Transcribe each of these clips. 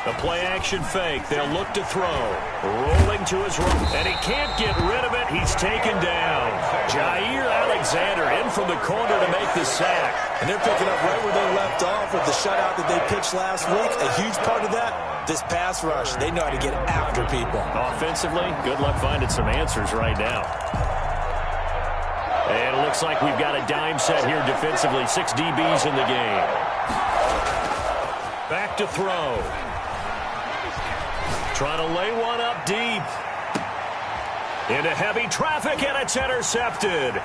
The play-action fake. They'll look to throw. Rolling to his right. And he can't get rid of it. He's taken down. Jair Alexander in from the corner to make the sack. And they're picking up right where they left off with the shutout that they pitched last week. A huge part of that, this pass rush. They know how to get after people. Offensively, good luck finding some answers right now. And it looks like we've got a dime set here defensively. 6 DBs in the game. Back to throw. Trying to lay one up deep. Into heavy traffic, and it's intercepted.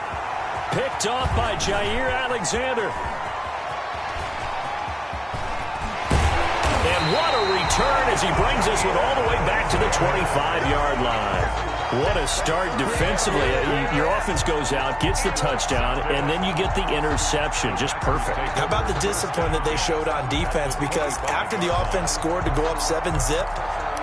Picked off by Jair Alexander. And what a return as he brings us with all the way back to the 25-yard line. What a start defensively. Your offense goes out, gets the touchdown, and then you get the interception. Just perfect. How about the discipline that they showed on defense? Because after the offense scored to go up 7-zip,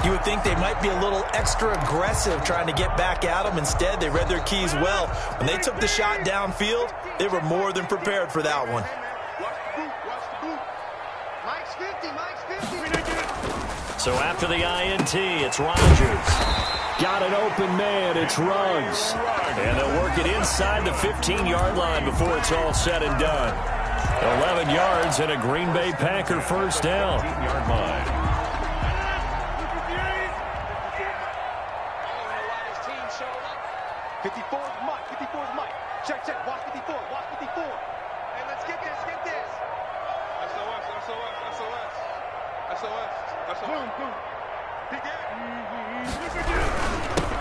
you would think they might be a little extra aggressive trying to get back at them. Instead, they read their keys well. When they took the shot downfield, they were more than prepared for that one. So after the INT, it's Rodgers. Got an open man, it's Ruggs. And they'll work it inside the 15-yard line before it's all said and done. 11 yards and a Green Bay Packer first down. 15-yard line.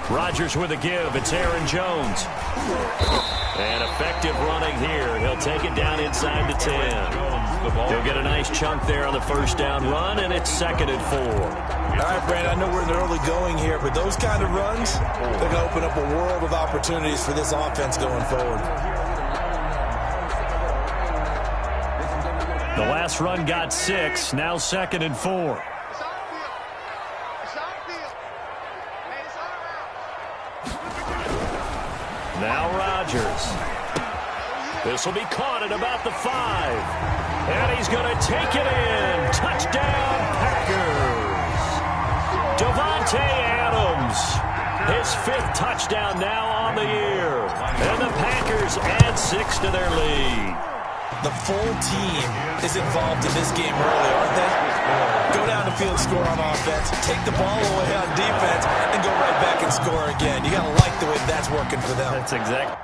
Rodgers with a give. It's Aaron Jones. And effective running here. He'll take it down inside the 10. He'll get a nice chunk there on the first down run, and it's 2nd and 4. All right, Brandon, I know we're in the early going here, but those kind of runs, they're going to open up a world of opportunities for this offense going forward. The last run got 6. Now 2nd and 4. Now Rodgers. This will be caught at about the 5. And he's going to take it in. Touchdown, Packers. Davante Adams. His 5th touchdown now on the year. And the Packers add 6 to their lead. The full team is involved in this game early, aren't they? Go down the field, score on offense, take the ball away on defense, and go right back and score again. You got to like the way that's working for them. That's exactly.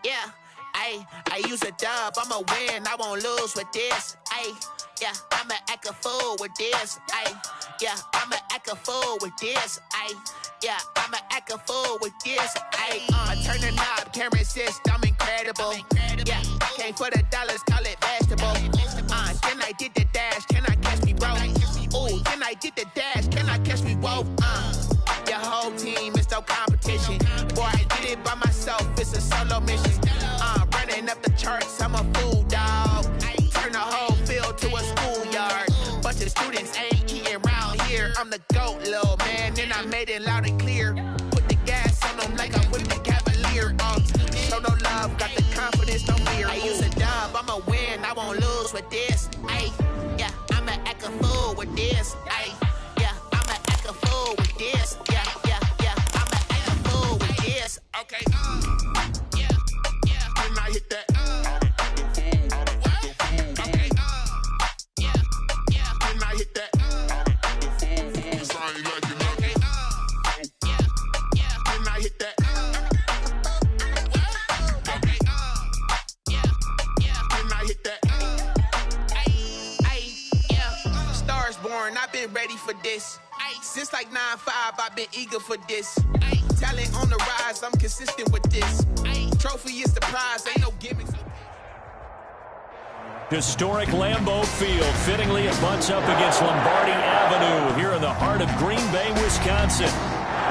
Yeah, I use a dub, I'ma win, I won't lose with this. Yeah, I'ma act a fool with this. Yeah, I'ma act a fool with this. Yeah, I'ma act a fool with this. Turn the knob, camera assist, I'm incredible. Yeah, came for the dollars, call it vegetable. Then I did the dash, can I catch me, bro? Ooh, then I did the dash, can I catch me, whoa? Your whole team is no competition. Boy, I did it by myself, it's a solo mission. Running up the charts, I'm a fool, dog. Turn the whole field to a schoolyard. Bunch of students ain't eating round here. I'm the GOAT, little man, and I made it loud and clear. Put the gas on them like I'm with the Cavalier. Show no love, got the confidence, no fear. I use a dub, I'ma win, I won't lose with this. Yeah, I'ma act a fool with this. Yeah, I'ma act a fool with this. Yeah, I'ma act a fool with this. Okay, when I hit that. Okay, when I hit that. Sorry, like you know. Okay, when I hit that. Okay, when I hit that. Yeah, Stars born, I've been ready for this. Since like 9-5, I've been eager for this. Talent on the rise, I'm consistent with this. Trophy is the prize, ain't no gimmicks. Historic Lambeau Field. Fittingly, it butts up against Lombardi Avenue here in the heart of Green Bay, Wisconsin.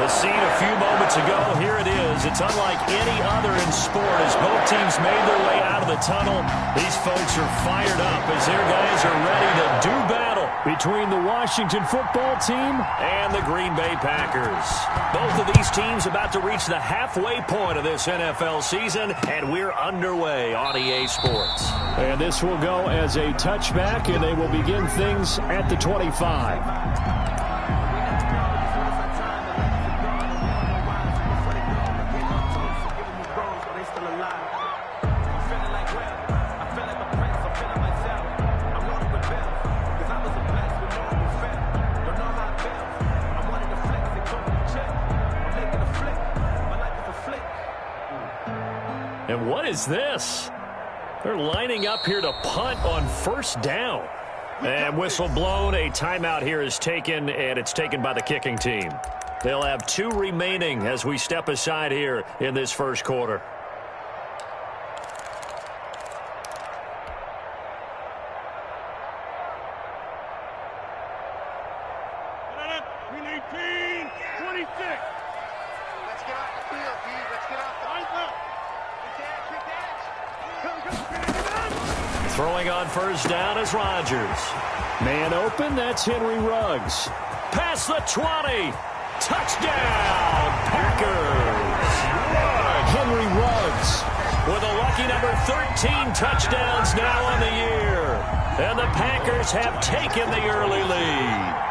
The scene a few moments ago, here it is. It's unlike any other in sport as both teams made their way out of the tunnel. These folks are fired up as their guys are ready to do battle between the Washington football team and the Green Bay Packers. Both of these teams about to reach the halfway point of this NFL season, and we're underway on EA Sports. And this will go as a touchback, and they will begin things at the 25. And what is this? They're lining up here to punt on first down. And whistle blown, a timeout here is taken, and it's taken by the kicking team. They'll have 2 remaining as we step aside here in this first quarter. Throwing on first down is Rodgers. Man open, that's Henry Ruggs. Past the 20. Touchdown, Packers. Henry Ruggs. With a lucky number 13 touchdowns now on the year. And the Packers have taken the early lead.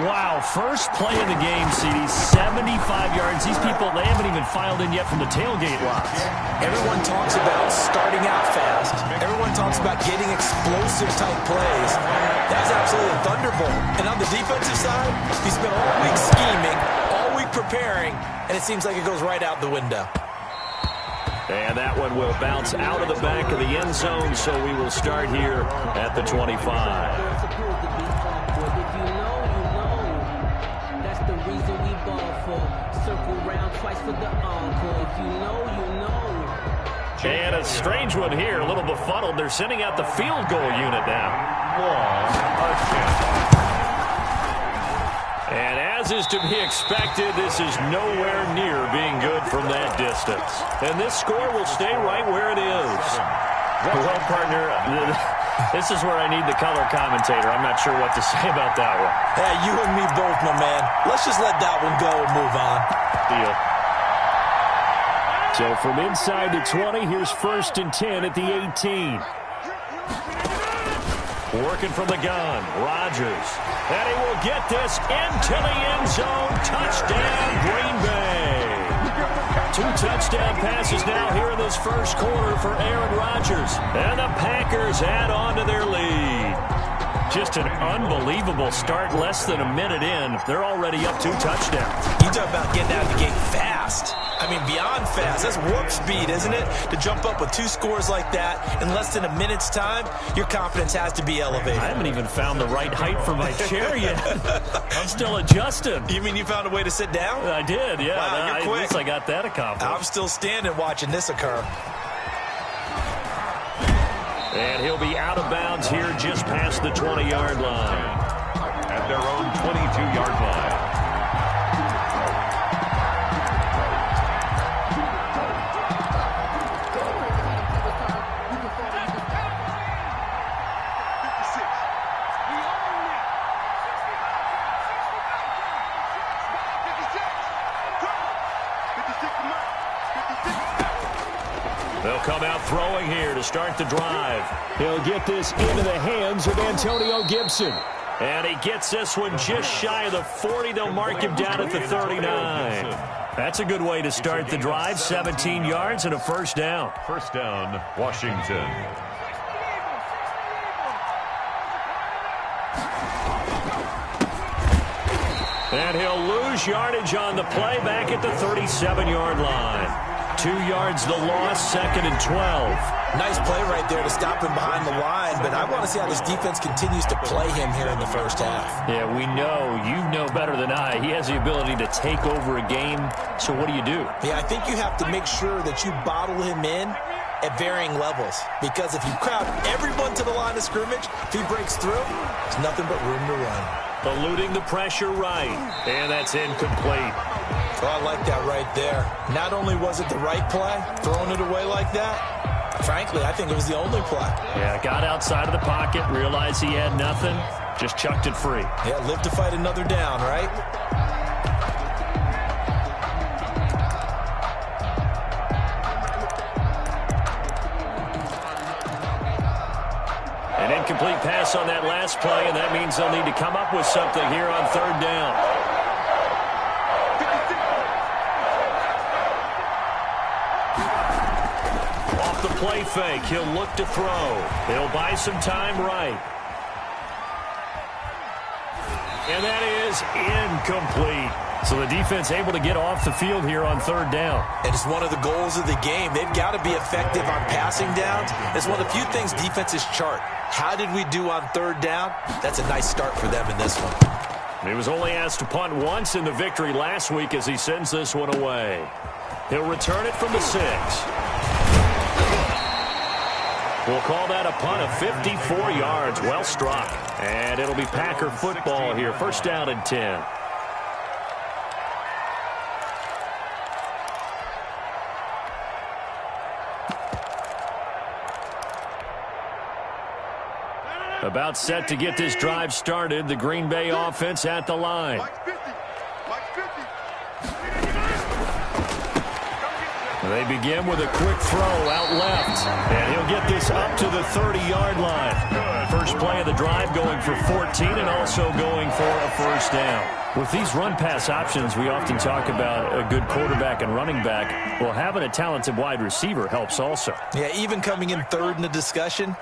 Wow, first play of the game, CD, 75 yards. These people, they haven't even filed in yet from the tailgate lots. Everyone talks about starting out fast. Everyone talks about getting explosive-type plays. That's absolutely a thunderbolt. And on the defensive side, he spent all week scheming, all week preparing, and it seems like it goes right out the window. And that one will bounce out of the back of the end zone, so we will start here at the 25. And a strange one here, a little befuddled. They're sending out the field goal unit now. And as is to be expected, this is nowhere near being good from that distance. And this score will stay right where it is. Well, partner, this is where I need the color commentator. I'm not sure what to say about that one. Yeah, you and me both, my man. Let's just let that one go and move on. Deal. So from inside the 20, here's 1st and 10 at the 18. Working from the gun, Rodgers. And he will get this into the end zone. Touchdown, Green Bay. 2 touchdown passes now here in this first quarter for Aaron Rodgers. And the Packers add on to their lead. Just an unbelievable start. Less than a minute in, they're already up 2 touchdowns. You talk about getting out of the gate fast. I mean, beyond fast. That's warp speed, isn't it? To jump up with 2 scores like that in less than a minute's time, your confidence has to be elevated. I haven't even found the right height for my chair yet. I'm still adjusting. You mean you found a way to sit down? I did, yeah. Wow, you're quick. At least I got that accomplished. I'm still standing watching this occur. And he'll be out of bounds here just past the 20-yard line. At their own 22-yard line. They'll come out throwing here to start the drive. He'll get this into the hands of Antonio Gibson. And he gets this one just shy of the 40. They'll mark him down at the 39. That's a good way to start the drive. 17 yards and a first down. First down, Washington. And he'll lose yardage on the play back at the 37-yard line. 2 yards the loss, 2nd and 12. Nice play right there to stop him behind the line, but I want to see how this defense continues to play him here in the first half. Yeah, we know, you know better than I, he has the ability to take over a game, so what do you do? Yeah, I think you have to make sure that you bottle him in at varying levels. Because if you crowd everyone to the line of scrimmage, if he breaks through, there's nothing but room to run. Eluding the pressure right. And that's incomplete. Oh, I like that right there. Not only was it the right play, throwing it away like that, frankly, I think it was the only play. Yeah, got outside of the pocket, realized he had nothing, just chucked it free. Yeah, live to fight another down, right? An incomplete pass on that last play, and that means they'll need to come up with something here on third down. Off the play fake, he'll look to throw. He'll buy some time right. And that is incomplete. So the defense able to get off the field here on third down. And it's one of the goals of the game. They've got to be effective on passing downs. It's one of the few things defenses chart. How did we do on third down? That's a nice start for them in this one. He was only asked to punt once in the victory last week as he sends this one away. He'll return it from the 6. We'll call that a punt of 54 yards. Well struck. And it'll be Packer football here. First down and 10. About set to get this drive started. The Green Bay offense at the line. They begin with a quick throw out left. And he'll get this up to the 30-yard line. First play of the drive going for 14 and also going for a first down. With these run-pass options, we often talk about a good quarterback and running back. Well, having a talented wide receiver helps also. Yeah, even coming in third in the discussion,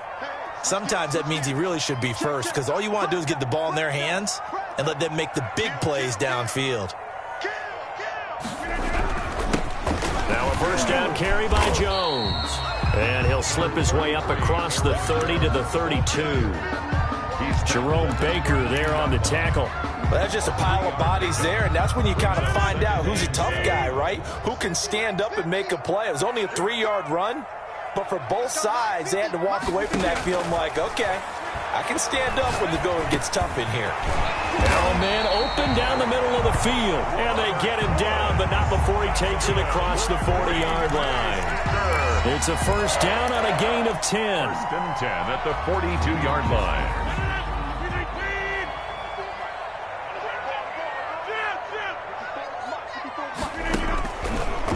sometimes that means he really should be first because all you want to do is get the ball in their hands and let them make the big plays downfield. Now a first down carry by Jones. And he'll slip his way up across the 30 to the 32. Jerome Baker there on the tackle. Well, that's just a pile of bodies there, and that's when you kind of find out who's a tough guy, right? Who can stand up and make a play. It was only a 3-yard run. But for both sides, they had to walk away from that field like, okay, I can stand up when the going gets tough in here. Now a man open down the middle of the field. And they get him down, but not before he takes it across the 40-yard line. It's a first down on a gain of 10. First and 10 at the 42-yard line.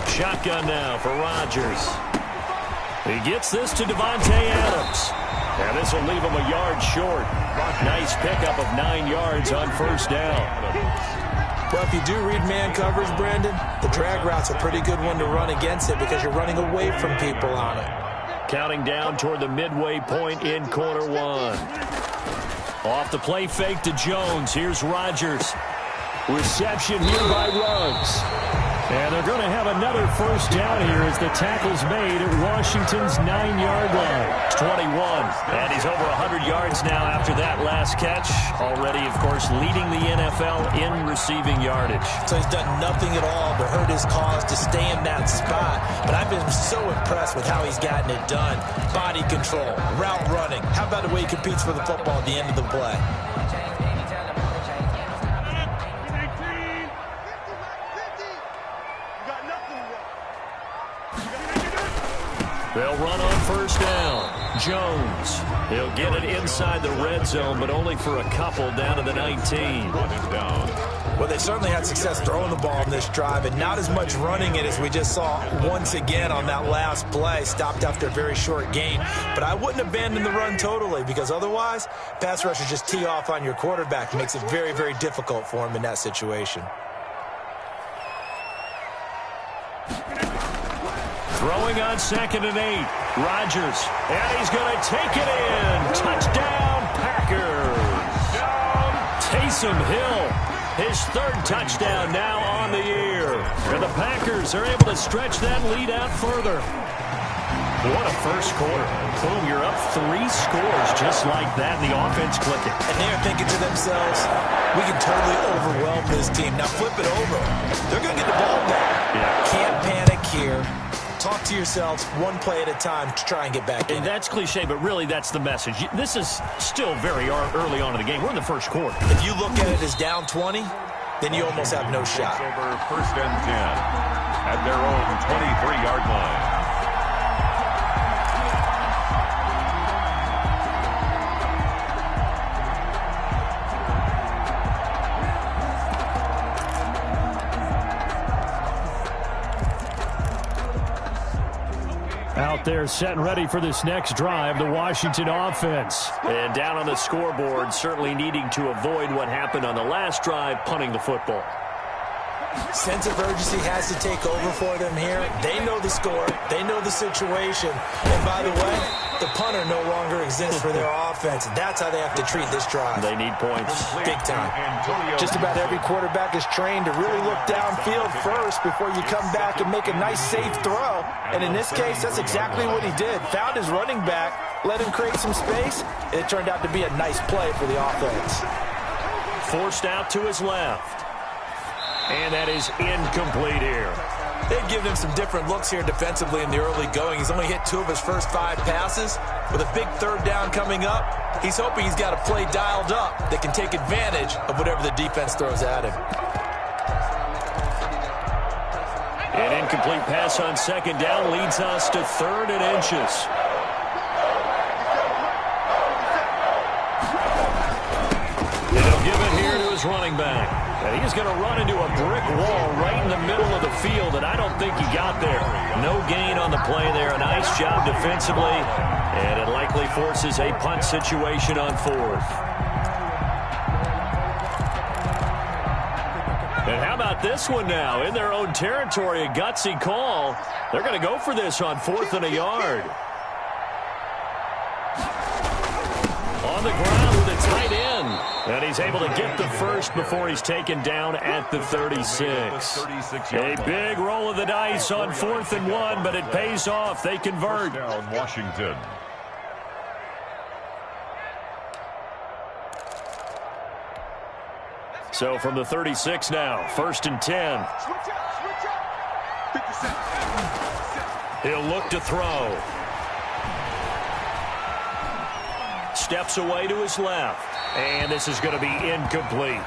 Shotgun now for Rodgers. He gets this to Devontae Adams. And this will leave him a yard short. Nice pickup of 9 yards on first down. Well, if you do read man coverage, Brandon, the drag route's a pretty good one to run against it because you're running away from people on it. Counting down toward the midway point in quarter 1. Off the play fake to Jones. Here's Rodgers. Reception here by Ruggs. And they're going to have another first down here as the tackle's made at Washington's 9-yard line. It's 21, and he's over 100 yards now after that last catch. Already, of course, leading the NFL in receiving yardage. So he's done nothing at all to hurt his cause to stay in that spot. But I've been so impressed with how he's gotten it done. Body control, route running. How about the way he competes for the football at the end of the play? They'll run on first down. Jones. He'll get it inside the red zone, but only for a couple down to the 19. Well, they certainly had success throwing the ball in this drive and not as much running it as we just saw once again on that last play. Stopped after a very short gain. But I wouldn't abandon the run totally because otherwise, pass rushers just tee off on your quarterback. It makes it very, very difficult for him in that situation. Throwing on 2nd and 8. Rodgers. And he's going to take it in. Touchdown, Packers. Taysom Hill. His 3rd touchdown now on the year. And the Packers are able to stretch that lead out further. What a first quarter. Boom, you're up 3 scores just like that. The offense clicking. And they're thinking to themselves, we can totally overwhelm this team. Now flip it over. They're going to get the ball back. Yeah. Can't panic here. Talk to yourselves one play at a time to try and get back in. And that's cliche, but really that's the message. This is still very early on in the game. We're in the first quarter. If you look at it as down 20, then you almost have no shot. Over first and 10 at their own 23-yard line. Out there set and ready for this next drive, the Washington offense. And down on the scoreboard, certainly needing to avoid what happened on the last drive, punting the football. Sense of urgency has to take over for them here. They know the score. They know the situation. And by the way, the punter no longer exists for their offense. That's how they have to treat this drive. They need points. Big time. Just about every quarterback is trained to really look downfield first before you come back and make a nice, safe throw. And in this case, that's exactly what he did. Found his running back, let him create some space, and it turned out to be a nice play for the offense. Forced out to his left. And that is incomplete here. They've given him some different looks here defensively in the early going. He's only hit 2 of his first 5 passes. With a big third down coming up, he's hoping he's got a play dialed up that can take advantage of whatever the defense throws at him. An incomplete pass on second down leads us to 3rd and inches. And he'll give it here to his running back. And he's going to run into a brick wall right in the middle of the field, and I don't think he got there. No gain on the play there. A nice job defensively, and it likely forces a punt situation on 4th. And how about this one now? In their own territory, a gutsy call. They're going to go for this on 4th and a yard. On the ground with a tight end. And he's able to get the first before he's taken down at the 36. A big roll of the dice on 4th and 1, but it pays off. They convert. Down Washington. So from the 36 now, 1st and 10. He'll look to throw. Steps away to his left. And this is going to be incomplete.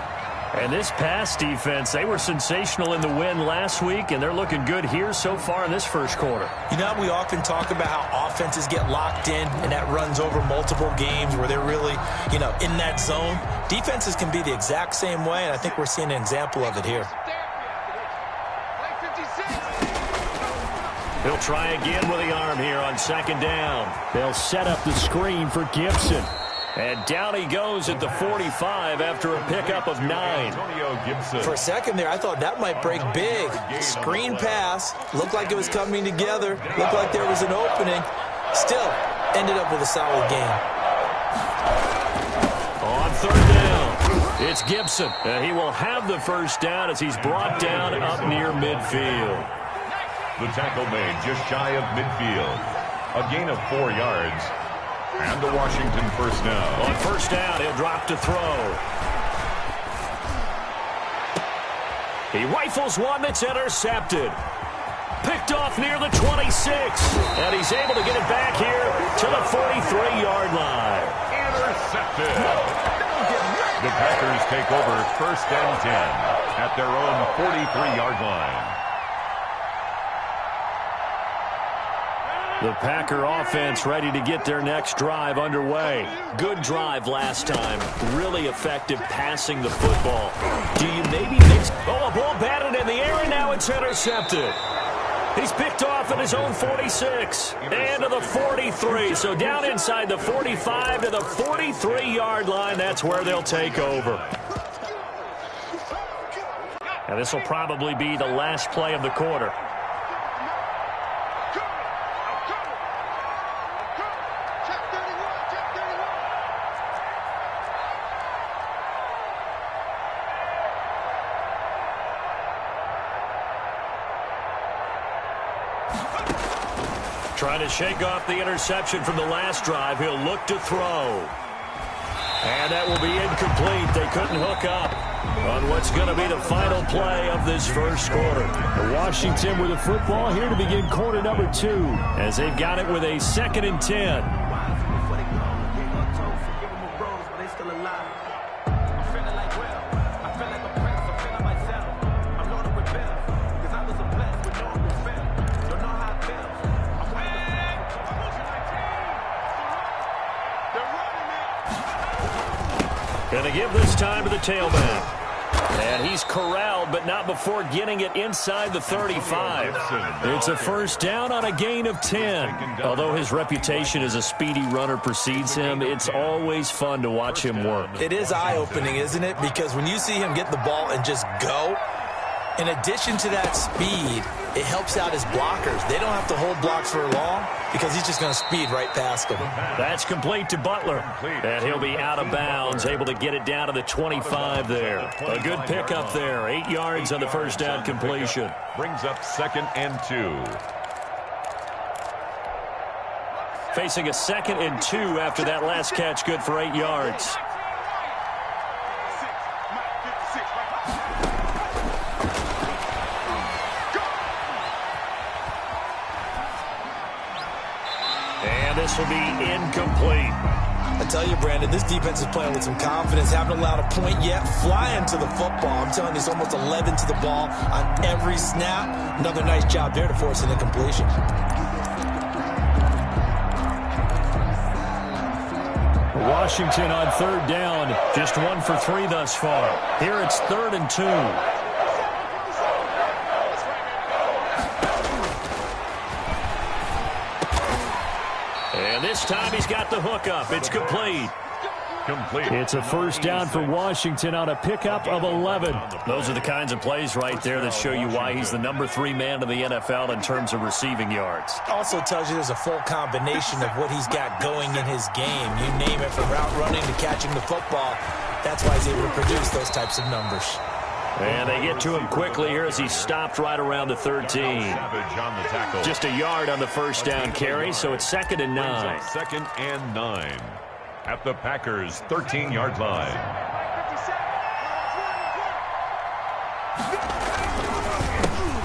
And this pass defense, they were sensational in the win last week, and they're looking good here so far in this first quarter. You know, we often talk about how offenses get locked in, and that runs over multiple games where they're really, in that zone. Defenses can be the exact same way, and I think we're seeing an example of it here. He'll try again with the arm here on 2nd down. They'll set up the screen for Gibson. And down he goes at the 45 after a pickup of 9. For a second there, I thought that might break big. Screen pass. Looked like it was coming together. Looked like there was an opening. Still, ended up with a solid game. On 3rd down, it's Gibson. He will have the first down as he's brought down up near midfield. The tackle made just shy of midfield. A gain of 4 yards. And the Washington first down. On 1st down, he'll drop to throw. He rifles one that's intercepted. Picked off near the 26. And he's able to get it back here to the 43-yard line. Intercepted. The Packers take over 1st and 10 at their own 43-yard line. The Packer offense ready to get their next drive underway. Good drive last time. Really effective passing the football. Do you maybe mix... Oh, a ball batted in the air, and now it's intercepted. He's picked off at his own 46 and to the 43. So down inside the 45 to the 43-yard line. That's where they'll take over. And this will probably be the last play of the quarter. Trying to shake off the interception from the last drive. He'll look to throw. And that will be incomplete. They couldn't hook up on what's going to be the final play of this first quarter. Washington with the football here to begin quarter number 2 as they've got it with a 2nd and 10. Going to give this time to the tailback. And he's corralled, but not before getting it inside the 35. It's a first down on a gain of 10. Although his reputation as a speedy runner precedes him, it's always fun to watch him work. It is eye-opening, isn't it? Because when you see him get the ball and just go, in addition to that speed, it helps out his blockers. They don't have to hold blocks for long because he's just going to speed right past them. That's complete to Butler. And he'll be out of bounds, able to get it down to the 25 there. A good pickup there. 8 yards on the first down completion. Brings up 2nd and 2. Facing a 2nd and 2 after that last catch, good for 8 yards. This will be incomplete. I tell you, Brandon, this defense is playing with some confidence. Haven't allowed a point yet. Flying to the football. I'm telling you, it's almost 11 to the ball on every snap. Another nice job there to force an incompletion. Washington on 3rd down. Just 1 for 3 thus far. Here it's 3rd and 2. And this time he's got the hook up. It's complete. It's a first down for Washington on a pickup of 11. Those are the kinds of plays right there that show you why he's the number 3 man in the NFL in terms of receiving yards. Also tells you there's a full combination of what he's got going in his game. You name it, from route running to catching the football. That's why he's able to produce those types of numbers. And they get to him quickly here as he stopped right around the 13. Just a yard on the first down carry, so it's 2nd and 9. 2nd and 9 at the Packers' 13-yard line.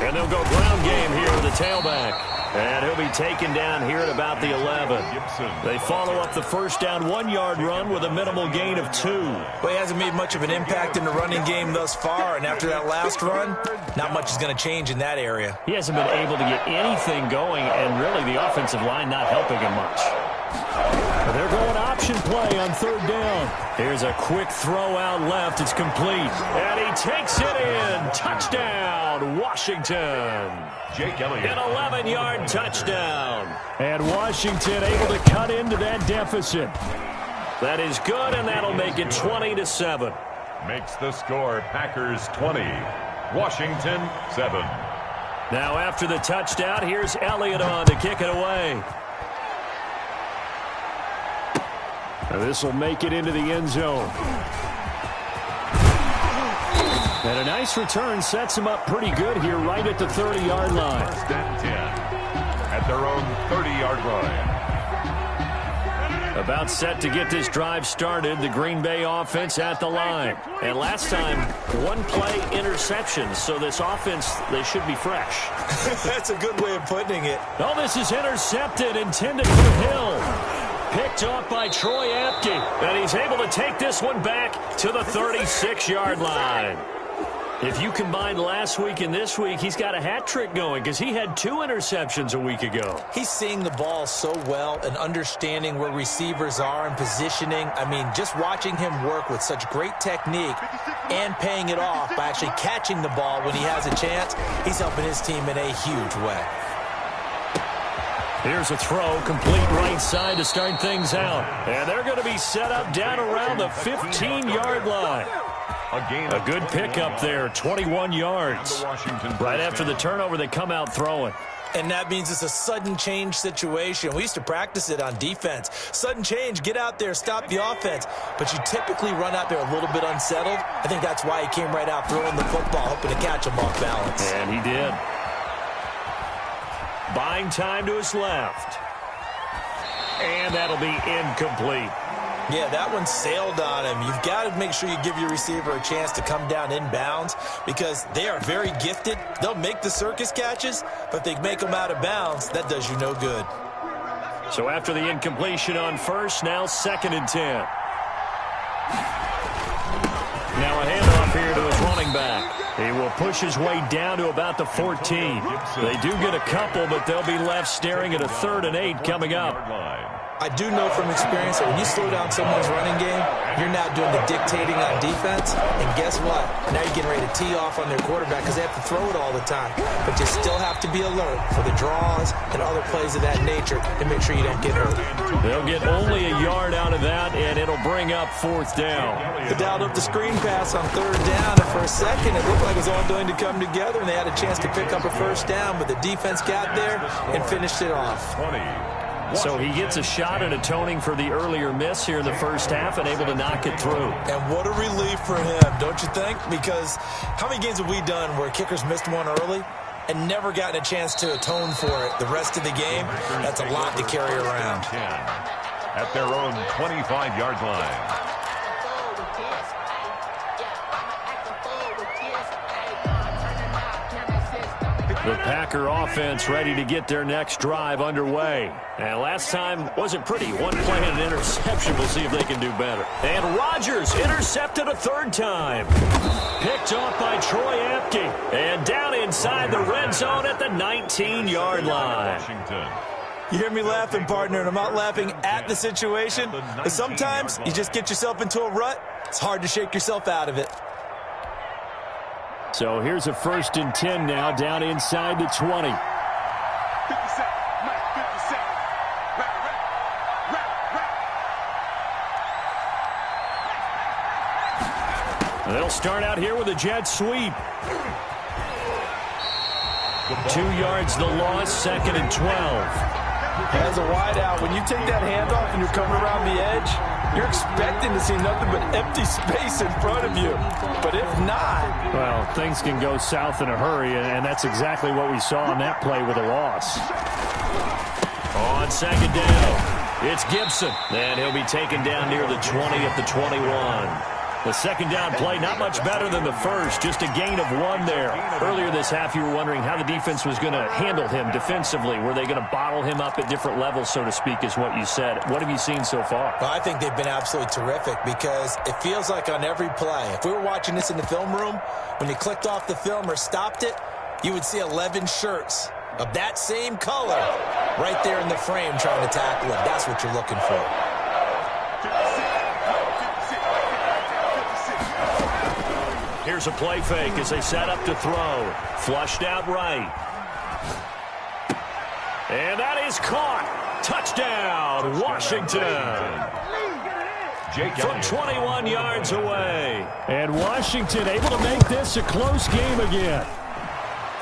And they'll go ground game here with the tailback. And he'll be taken down here at about the 11. They follow up the first down 1-yard run with a minimal gain of 2. Well, he hasn't made much of an impact in the running game thus far, and after that last run, not much is going to change in that area. He hasn't been able to get anything going, and really the offensive line not helping him much. They're going option play on 3rd down. Here's a quick throw out left. It's complete. And he takes it in. Touchdown, Washington. Jake Elliott. An 11-yard touchdown. And Washington able to cut into that deficit. That is good, and that'll make it 20-7. Makes the score Packers 20, Washington 7. Now after the touchdown, here's Elliott on to kick it away. This will make it into the end zone. And a nice return sets him up pretty good here right at the 30-yard line. 1st and 10 at their own 30-yard line. About set to get this drive started, the Green Bay offense at the line. And last time, 1-play interception, so this offense, they should be fresh. That's a good way of putting it. Oh, this is intercepted, intended for Hill. Picked off by Troy Apke. And he's able to take this one back to the 36-yard line. If you combine last week and this week, he's got a hat trick going because he had 2 interceptions a week ago. He's seeing the ball so well and understanding where receivers are and positioning. I mean, just watching him work with such great technique and paying it off by actually catching the ball when he has a chance, he's helping his team in a huge way. Here's a throw, complete right side to start things out. And they're going to be set up down around the 15-yard line. A good pickup there, 21 yards. Right after the turnover, they come out throwing. And that means it's a sudden change situation. We used to practice it on defense. Sudden change, get out there, stop the offense. But you typically run out there a little bit unsettled. I think that's why he came right out throwing the football, hoping to catch him off balance. And he did. Buying time to his left. And that'll be incomplete. Yeah, that one sailed on him. You've got to make sure you give your receiver a chance to come down inbounds because they are very gifted. They'll make the circus catches, but if they make them out of bounds, that does you no good. So after the incompletion on first, now 2nd and 10. Now a handoff here to his running back. He will push his way down to about the 14. They do get a couple, but they'll be left staring at a 3rd and 8 coming up. I do know from experience that when you slow down someone's running game, you're now doing the dictating on defense. And guess what? Now you're getting ready to tee off on their quarterback because they have to throw it all the time. But you still have to be alert for the draws and other plays of that nature and make sure you don't get hurt. They'll get only a yard out of that, and it'll bring up 4th down. They dialed up the screen pass on 3rd down, and for a second it looked like it was all going to come together, and they had a chance to pick up a 1st down, but the defense got there and finished it off. So he gets a shot at atoning for the earlier miss here in the first half and able to knock it through. And what a relief for him, don't you think? Because how many games have we done where kickers missed one early and never gotten a chance to atone for it the rest of the game? That's a lot to carry around. At their own 25-yard line. The Packer offense ready to get their next drive underway. And last time wasn't pretty. One play and an interception. We'll see if they can do better. And Rodgers intercepted a 3rd time. Picked off by Troy Apke. And down inside the red zone at the 19-yard line. You hear me laughing, partner, and I'm not laughing at the situation. But sometimes you just get yourself into a rut. It's hard to shake yourself out of it. So here's a 1st and 10 now, down inside the 20. They'll start out here with a jet sweep. 2 yards the loss, 2nd and 12. As a wideout, when you take that handoff and you're coming around the edge, you're expecting to see nothing but empty space in front of you. But if not... Well, things can go south in a hurry, and that's exactly what we saw on that play with a loss. On 2nd down, it's Gibson. And he'll be taken down near the 20 at the 21. The 2nd down play, not much better than the first, just a gain of 1 there. Earlier this half, you were wondering how the defense was going to handle him defensively. Were they going to bottle him up at different levels, so to speak, is what you said. What have you seen so far? Well, I think they've been absolutely terrific because it feels like on every play, if we were watching this in the film room, when you clicked off the film or stopped it, you would see 11 shirts of that same color right there in the frame trying to tackle him. That's what you're looking for. Here's a play fake as they set up to throw. Flushed out right. And that is caught. Touchdown, Washington. From 21 yards away. And Washington able to make this a close game again.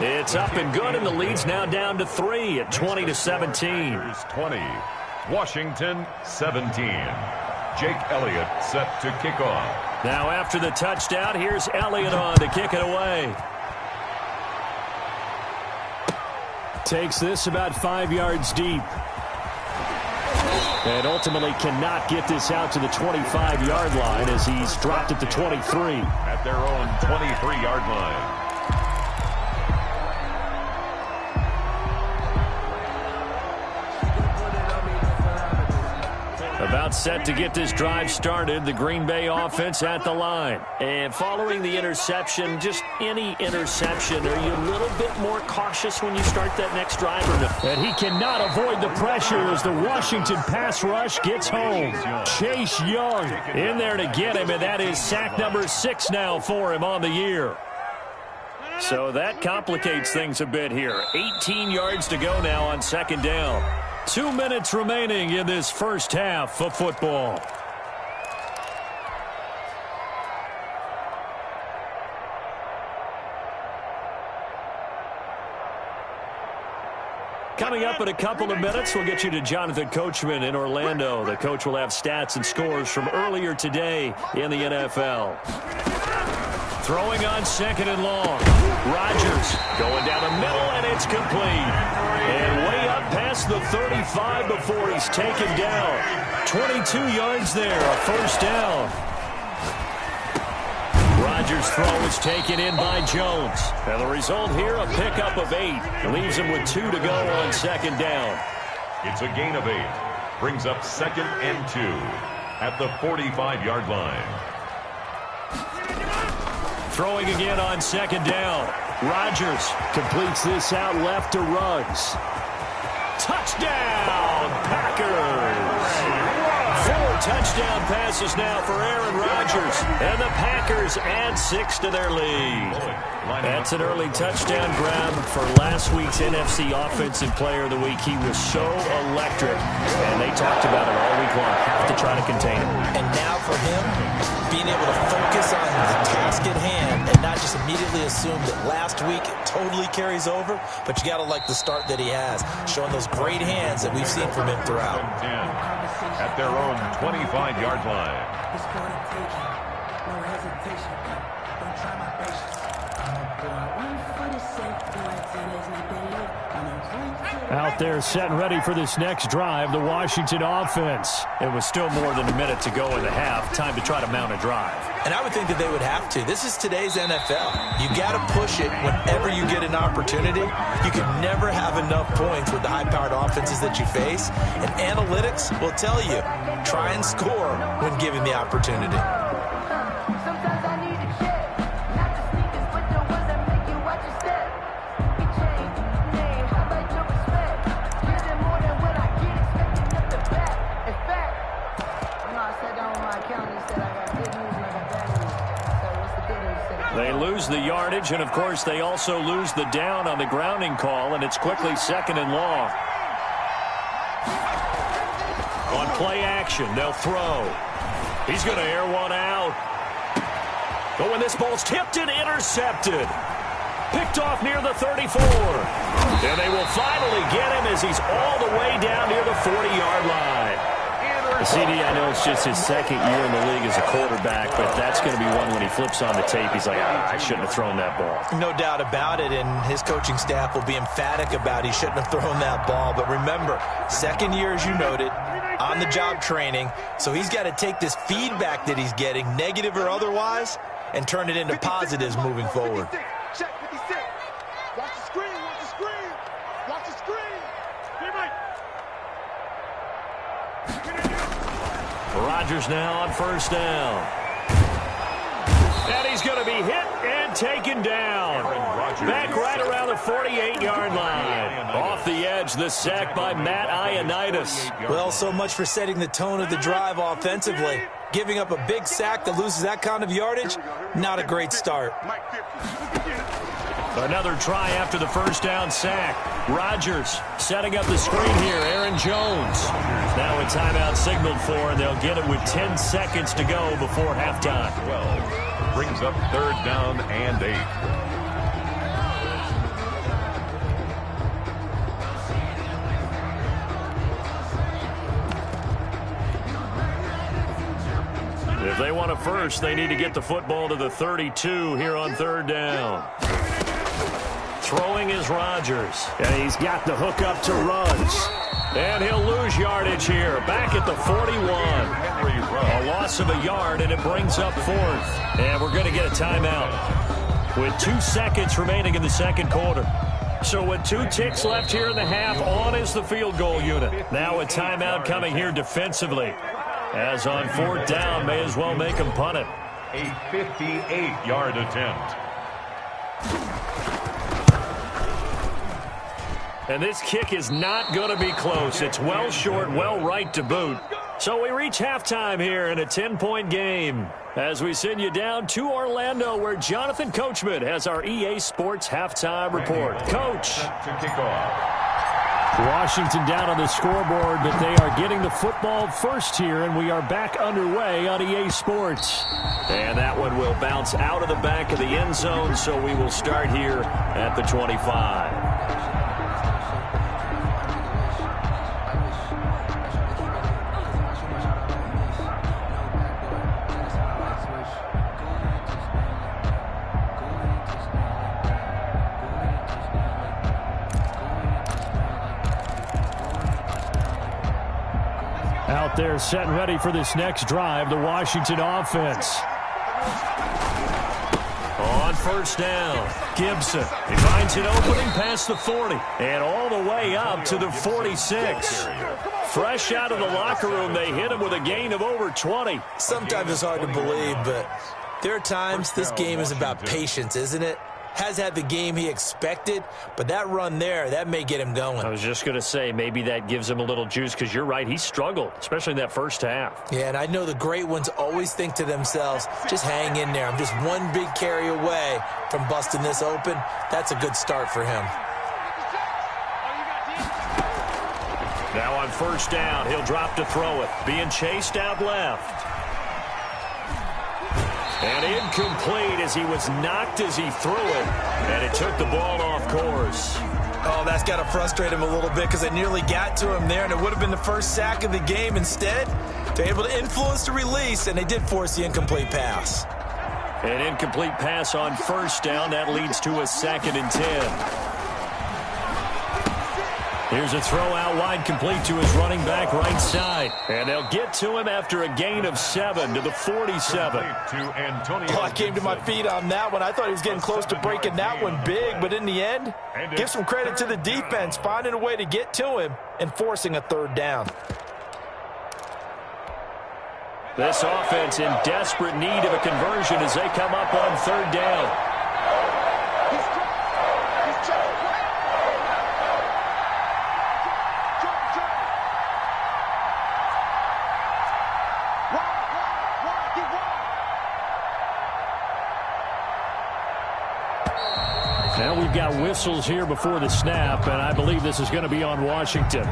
It's up and good, and the lead's now down to 3 at 20-17. Here's 20. Washington 17. Jake Elliott set to kick off. Now after the touchdown, here's Elliott on to kick it away. Takes this about 5 yards deep. And ultimately cannot get this out to the 25-yard line as he's dropped at the 23. At their own 23-yard line. About set to get this drive started, the Green Bay offense at the line. And following the interception, just any interception, are you a little bit more cautious when you start that next drive or no? And he cannot avoid the pressure as the Washington pass rush gets home. Chase Young in there to get him, and that is sack number 6 now for him on the year. So that complicates things a bit here. 18 yards to go now on 2nd down. 2 minutes remaining in this first half of football. Coming up in a couple of minutes, we'll get you to Jonathan Coachman in Orlando. The coach will have stats and scores from earlier today in the NFL. Throwing on 2nd and long. Rodgers going down the middle, and it's complete. And way up past past the 35 before he's taken down. 22 yards there, a first down. Rodgers' throw is taken in by Jones. And the result here, a pickup of 8. Leaves him with 2 to go on second down. It's a gain of 8. Brings up 2nd and 2 at the 45-yard line. Throwing again on second down. Rodgers completes this out left to Ruggs. Touchdown, Packers! 4 touchdown passes now for Aaron Rodgers. And the Packers add 6 to their lead. That's an early touchdown grab for last week's NFC Offensive Player of the Week. He was so electric, and they talked about it all week long. Have to try to contain him. And now for him, being able to focus on the task at hand and not just immediately assume that last week it totally carries over, but you got to like the start that he has, showing those great hands that we've seen from him throughout. At their own 25-yard line. Out there set and ready for this next drive, the Washington offense. It was still more than a minute to go in the half. Time to try to mount a drive. And I would think that they would have to. This is today's NFL. You got to push it whenever you get an opportunity. You can never have enough points with the high-powered offenses that you face. And analytics will tell you, try and score when given the opportunity. They lose the yardage, and, of course, they also lose the down on the grounding call, and it's quickly 2nd and long. On play action, they'll throw. He's going to air one out. But when this ball's tipped and intercepted, picked off near the 34. And they will finally get him as he's all the way down near the 40-yard line. CD, I know it's just his second year in the league as a quarterback, but that's going to be one when he flips on the tape. He's like, I shouldn't have thrown that ball. No doubt about it, and his coaching staff will be emphatic about he shouldn't have thrown that ball. But remember, second year, as you noted, on-the-job training, so he's got to take this feedback that he's getting, negative or otherwise, and turn it into positives moving forward. Check 56. Watch the screen. Watch the screen. Watch the screen. Get right. Rodgers now on first down. And he's going to be hit and taken down. Back right around the 48-yard line. Off the edge, the sack by Matt Ioannidis. Well, so much for setting the tone of the drive offensively. Giving up a big sack that loses that kind of yardage, not a great start. Another try after the first down sack. Rodgers setting up the screen here. Aaron Jones. Now a timeout signaled for, and they'll get it with 10 seconds to go before halftime. 12 brings up 3rd down and 8. If they want a first, they need to get the football to the 32 here on 3rd down. Throwing is Rodgers. And he's got the hook up to Ruggs. And he'll lose yardage here. Back at the 41. A loss of a yard, and it brings up 4th. And we're going to get a timeout with 2 seconds remaining in the second quarter. So with 2 ticks left here in the half, on is the field goal unit. Now a timeout coming here defensively. As on 4th down, may as well make him punt it. A 58-yard attempt. And this kick is not going to be close. It's well short, well right to boot. So we reach halftime here in a 10-point game as we send you down to Orlando, where Jonathan Coachman has our EA Sports halftime report. Coach. To kick off. Washington down on the scoreboard, but they are getting the football first here, and we are back underway on EA Sports. And that one will bounce out of the back of the end zone, so we will start here at the 25. out there setting ready for this next drive, the Washington offense. On first down, Gibson. He finds an opening past the 40 and all the way up to the 46. Fresh out of the locker room, they hit him with a gain of over 20. Sometimes it's hard to believe, but there are times this game is about patience, isn't it? Has had the game he expected, but that run there, that may get him going. I was just going to say, maybe that gives him a little juice, because you're right, he struggled, especially in that first half. Yeah, and I know the great ones always think to themselves, just hang in there. I'm just one big carry away from busting this open. That's a good start for him. Now on first down, he'll drop to throw it. Being chased out left. And incomplete as he was knocked as he threw it. And it took the ball off course. Oh, that's got to frustrate him a little bit because they nearly got to him there, and it would have been the first sack of the game. Instead, they're able to influence the release, and they did force the incomplete pass. An incomplete pass on first down. That leads to a 2nd and 10. Here's a throw out wide, complete to his running back right side. And they'll get to him after a gain of 7 to the 47. Oh, I came to my feet on that one. I thought he was getting close to breaking that one big, but in the end, give some credit to the defense, finding a way to get to him and forcing a 3rd down. This offense in desperate need of a conversion as they come up on 3rd down. Now we've got whistles here before the snap, and I believe this is going to be on Washington.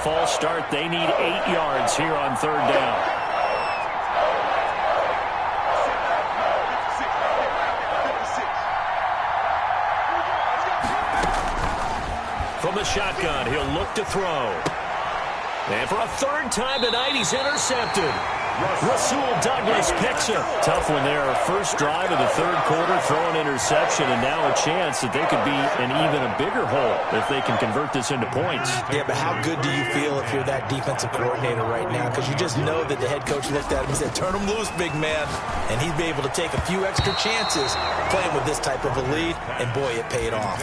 False start. They need 8 yards here on 3rd down. From the shotgun, he'll look to throw. And for a 3rd time tonight, he's intercepted. Rasul Douglas picks him. Tough one there. First drive of the 3rd quarter, throw an interception, and now a chance that they could be in even a bigger hole if they can convert this into points. Yeah, but how good do you feel if you're that defensive coordinator right now? Because you just know that the head coach looked at him and said, turn him loose, big man. And he'd be able to take a few extra chances playing with this type of a lead, and boy, it paid off.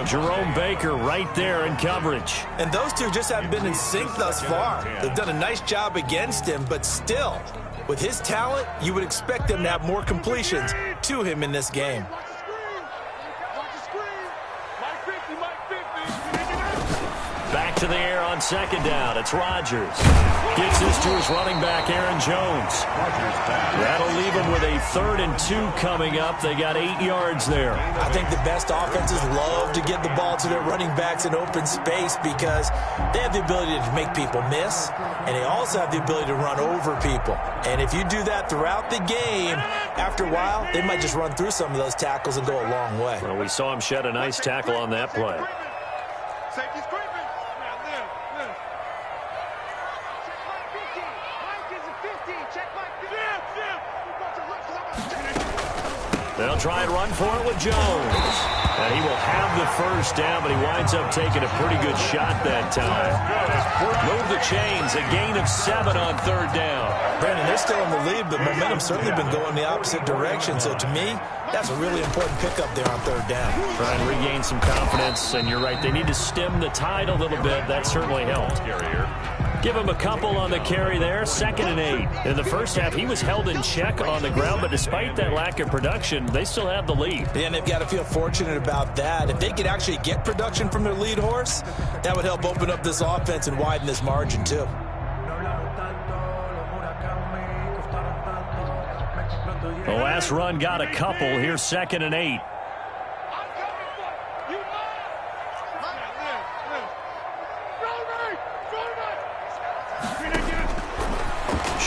Jerome Baker right there in coverage. And those two just haven't been in sync thus far. They've done a nice job against him, but still, with his talent, you would expect them to have more completions to him in this game. Back to the air on 2nd down. It's Rodgers. Gets this to his running back, Aaron Jones. That'll leave him with a 3rd and 2 coming up. They got 8 yards there. I think the best offenses love to get the ball to their running backs in open space because they have the ability to make people miss, and they also have the ability to run over people. And if you do that throughout the game, after a while, they might just run through some of those tackles and go a long way. Well, we saw him shed a nice tackle on that play. Safety's creeping. They'll try and run for it with Jones. And he will have the first down, but he winds up taking a pretty good shot that time. Move the chains, a gain of 7 on 3rd down. Brandon, they're still in the lead, but momentum's certainly been going the opposite direction. So to me, that's a really important pickup there on 3rd down. Try and regain some confidence, and you're right, they need to stem the tide a little bit. That certainly helped. Give him a couple on the carry there, 2nd and 8. In the first half, he was held in check on the ground, but despite that lack of production, they still have the lead. And they've got to feel fortunate about that. If they could actually get production from their lead horse, that would help open up this offense and widen this margin too. The last run got a couple. Here's 2nd and 8.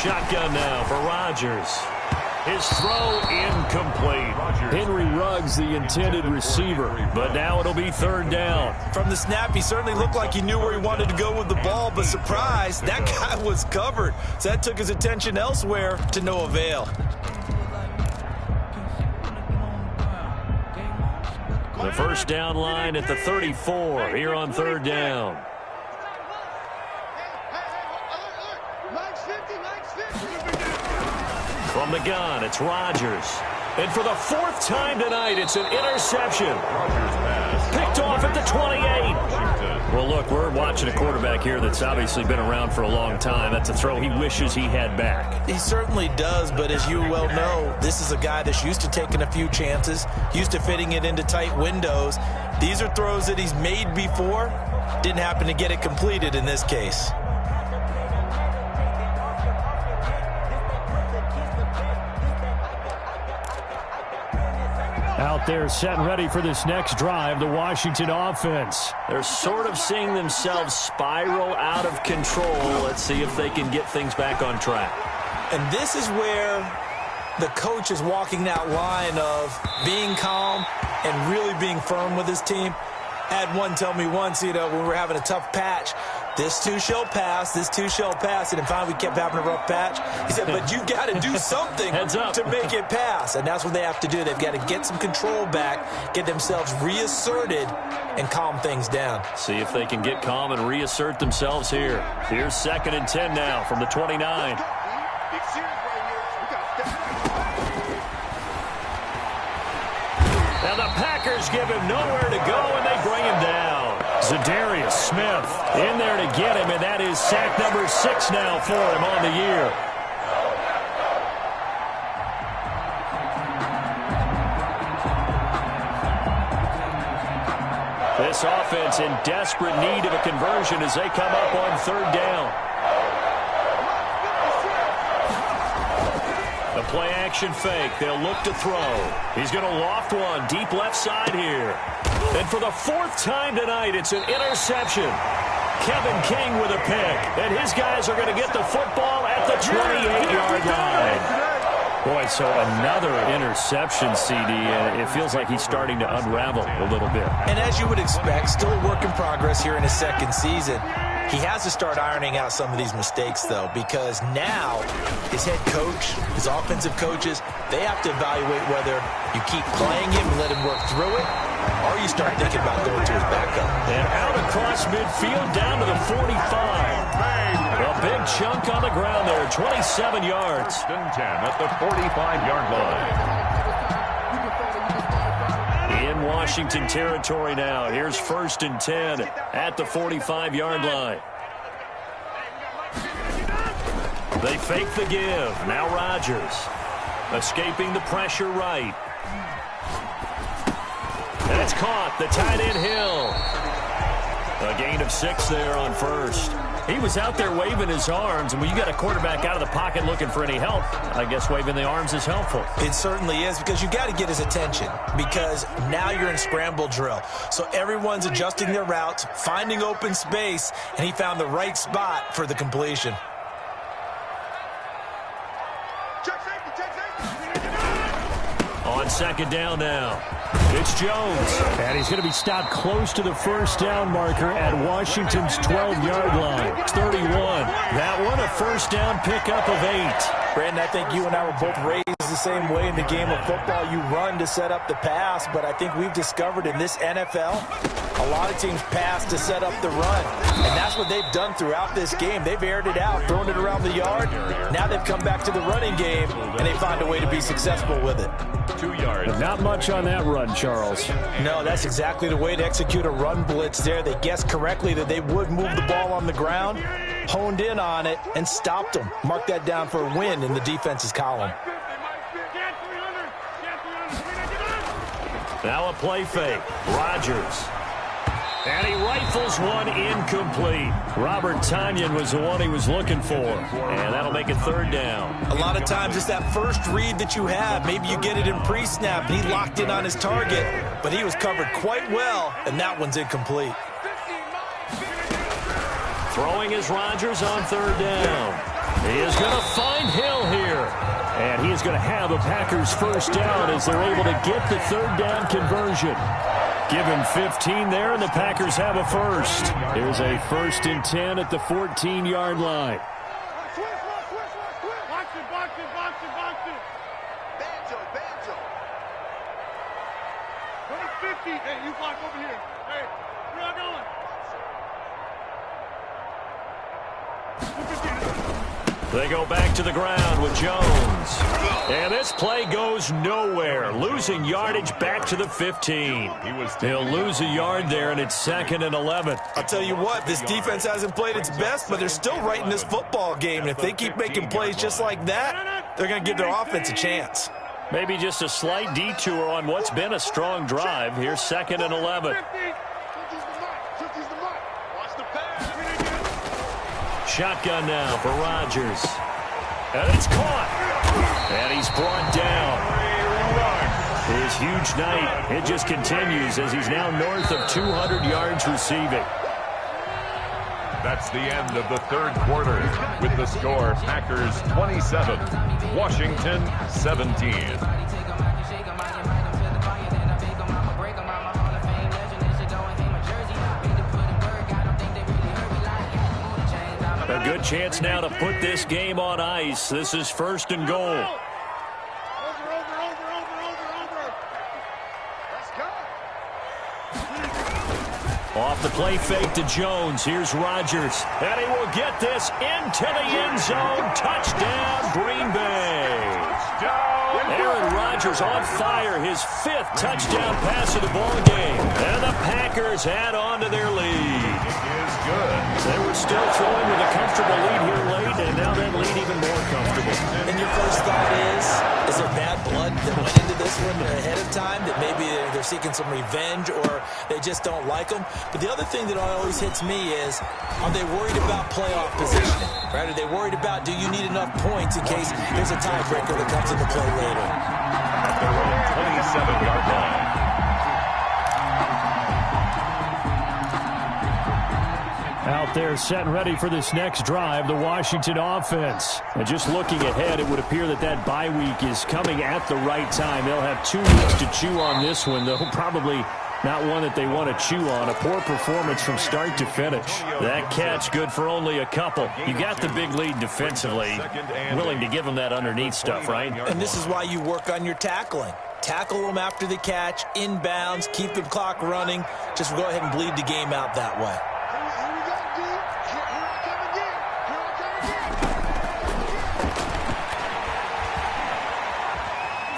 shotgun now for Rodgers. His throw incomplete. Henry Ruggs, the intended receiver, but now it'll be third down. From the snap, he certainly looked like he knew where he wanted to go with the ball, but surprise, that guy was covered. So that took his attention elsewhere to no avail. The first down line at the 34 here on third down. From the gun, it's Rodgers. And for the fourth time tonight, it's an interception. Picked off at the 28. Well, look, we're watching a quarterback here that's obviously been around for a long time. That's a throw he wishes he had back. He certainly does, but as you well know, this is a guy that's used to taking a few chances, used to fitting it into tight windows. These are throws that he's made before. Didn't happen to get it completed in this case. Out there set and ready for this next drive, the Washington offense. They're sort of seeing themselves spiral out of control. Let's see if they can get things back on track. And this is where the coach is walking that line of being calm and really being firm with his team. I had one tell me once, when we were having a tough patch, this too shall pass, this too shall pass. And finally we kept having a rough patch. He said, but you got to do something to make it pass. And that's what they have to do. They've got to get some control back, get themselves reasserted, and calm things down. See if they can get calm and reassert themselves here. Here's 2nd and 10 now from the 29. Now the Packers give him nowhere to go, and they bring him down. Zadarius Smith in there to get him, and that is sack number 6 now for him on the year. This offense in desperate need of a conversion as they come up on third down. The play-action fake. They'll look to throw. He's going to loft one deep left side here. And for the 4th time tonight, it's an interception. Kevin King with a pick. And his guys are going to get the football at the 28-yard line. Boy, so another interception, CD, and it feels like he's starting to unravel a little bit. And as you would expect, still a work in progress here in his 2nd season. He has to start ironing out some of these mistakes, though, because now his head coach, his offensive coaches, they have to evaluate whether you keep playing him and let him work through it, or you start thinking about going to his backup. And out across midfield down to the 45. A big chunk on the ground there, 27 yards. 1st and 10 at the 45-yard line. In Washington territory now. Here's 1st and 10 at the 45-yard line. They fake the give. Now Rodgers escaping the pressure right. And it's caught. The tight end Hill. A gain of 6 there on 1st. He was out there waving his arms, and when you got a quarterback out of the pocket looking for any help, I guess waving the arms is helpful. It certainly is, because you got to get his attention, because now you're in scramble drill. So everyone's adjusting their routes, finding open space, and he found the right spot for the completion. On 2nd down now. It's Jones. And he's going to be stopped close to the 1st down marker at Washington's 12-yard line. It's 31. That one a 1st down pickup of 8. Brandon, I think you and I were both raised the same way in the game of football. You run to set up the pass, but I think we've discovered in this NFL, a lot of teams pass to set up the run. And that's what they've done throughout this game. They've aired it out, thrown it around the yard. Now they've come back to the running game, and they find a way to be successful with it. 2 yards. But not much on that run, Charles. No, that's exactly the way to execute a run blitz there. They guessed correctly that they would move the ball on the ground, honed in on it, and stopped them. Mark that down for a win in the defense's column. Now a play fake. Rodgers. And he rifles one incomplete. Robert Tonyan was the one he was looking for. And that'll make it 3rd down. A lot of times it's that first read that you have. Maybe you get it in pre-snap. He locked in on his target, but he was covered quite well, and that one's incomplete. Throwing is Rodgers on 3rd down. He is going to find Hill here. And he is going to have a Packers first down as they're able to get the third down conversion. Give him 15 there, and the Packers have a first. Here's a 1st and 10 at the 14-yard line. Hey, you block over here. Hey, where y'all going? They go back to the ground with Jones. And this play goes nowhere. Losing yardage back to the 15. He'll lose a yard there, and it's 2nd and 11. I'll tell you what, this defense hasn't played its best, but they're still right in this football game. And if they keep making plays just like that, they're going to give their offense a chance. Maybe just a slight detour on what's been a strong drive. Here's 2nd and 11. Shotgun now for Rodgers. And it's caught. And he's brought down. His huge night, it just continues as he's now north of 200 yards receiving. That's the end of the third quarter with the score Packers 27, Washington 17. A good chance now to put this game on ice. This is 1st and goal. Off the play fake to Jones. Here's Rodgers. And he will get this into the end zone. Touchdown, Green Bay. Aaron Rodgers on fire. His 5th touchdown pass of the ball game. And the Packers add on to their lead. Good. They were still throwing with a comfortable lead here late, and now that lead even more comfortable. And your first thought is there bad blood that went into this one ahead of time, that maybe they're seeking some revenge or they just don't like them? But the other thing that always hits me is, are they worried about playoff positioning? Right? Are they worried about, do you need enough points in case there's a tiebreaker that comes into play later? At their own 27-yard line. Out there set and ready for this next drive, the Washington offense. And just looking ahead, it would appear that that bye week is coming at the right time. They'll have 2 weeks to chew on this one, though probably not one that they want to chew on. A poor performance from start to finish. That catch good for only a couple. You got the big lead defensively. Willing to give them that underneath stuff, right? And this is why you work on your tackling. Tackle them after the catch, inbounds, keep the clock running. Just go ahead and bleed the game out that way.